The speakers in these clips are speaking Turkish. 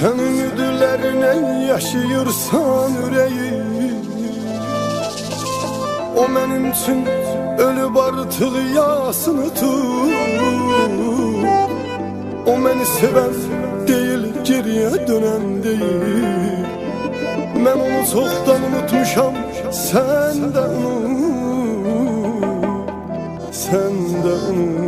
Sen ümidlerine yaşayırsan yüreği, o benim için ölüp artık yasını tut. O beni seven değil, geriye dönen değil. Ben onu çoktan unutmuşam, sen de unut, sen de unut.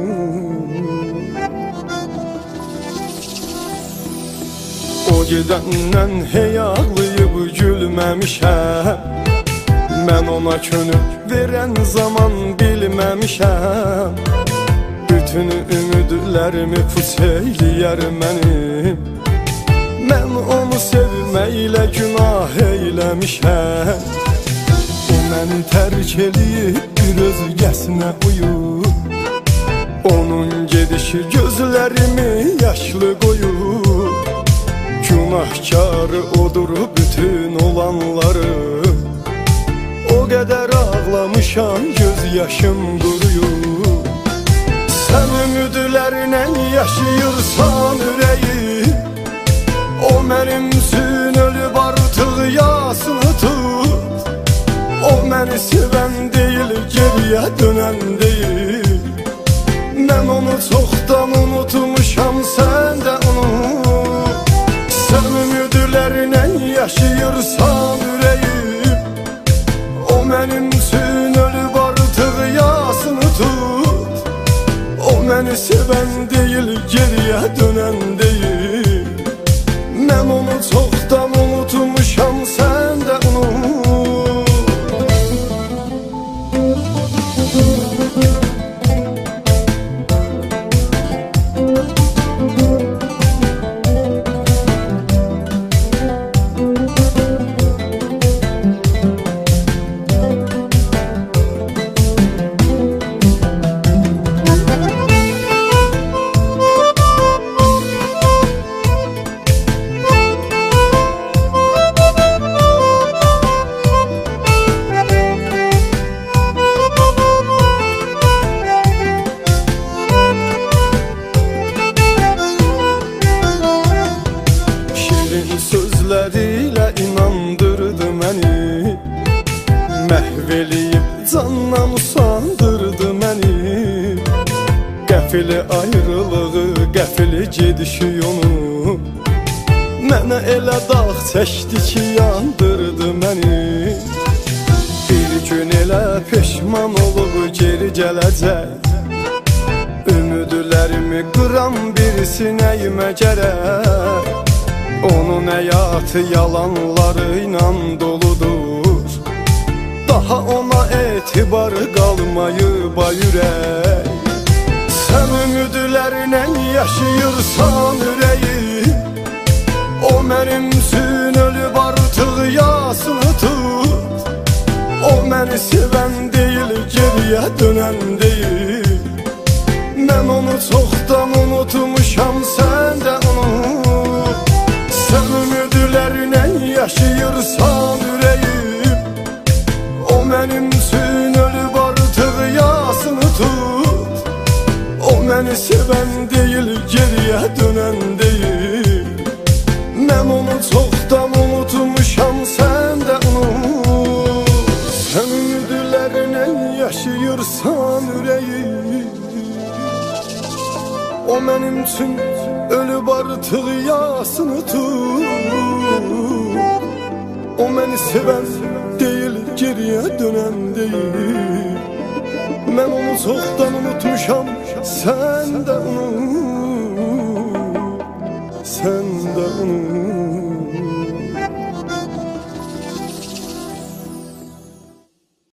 O gidenden hey ağlayıp gülmemişəm, ben ona könül veren zaman bilmemişəm. Bütün ümidlerimi puç eyləyər mənim, mən onu sevməklə günah eyləmişəm. O məni tərk eləyib bir özgəsinə uyub, onun gedişi gözlərimi yaşlı qoyub. Günahkarı odur bütün olanları, o qədər ağlamışam göz yaşım quruyub. Sen ümidlerine yaşayırsan yüreği, o benim üçün ölüp artık yasını tut. O beni seven değil, geriye dönen değil. Ben onu çoktan unutmuşam, sen de unut. Sen ümidlerine yaşayırsan yüreği, o benim üçün ölüp artık yasını tut. O beni seven değil, geriye dönen değil. Ben onu çoktan unutmuşam, sen de unut. Sözleriyle inandırdı beni, məhveliyib candan usandırdı beni. Qəfili ayrılığı, qəfili gedişi yonu mənə elə dağ çəkdi ki yandırdı məni. Bir gün elə peşman olub geri gələcək, ümidlərimi qıran birisi nəyimə gərək. Onun həyatı yalanlarıyla doludur, daha ona etibarı qalmayıb ürək. Sen ümidlerine yaşayırsan yüreği, o benim üçün ölüp artık yasını tut. O beni seven değil, geriye dönen değil. Ben onu çoktan unutmuşam, sen de unut. Sen ümidlerine yaşayırsan yüreğim, o benim üçün ölüp artık yasını tut. O beni seven değil, geriye dönen değil. Ben onu çoktan unutmuşam, sen de unut. Sen ümidlerine yaşayırsan yüreğim, o benim üçün ölüp artık yasını tut. O beni seven değil, geriye dönen değil. Ben onu çoktan unutmuşam, sen de unut, sen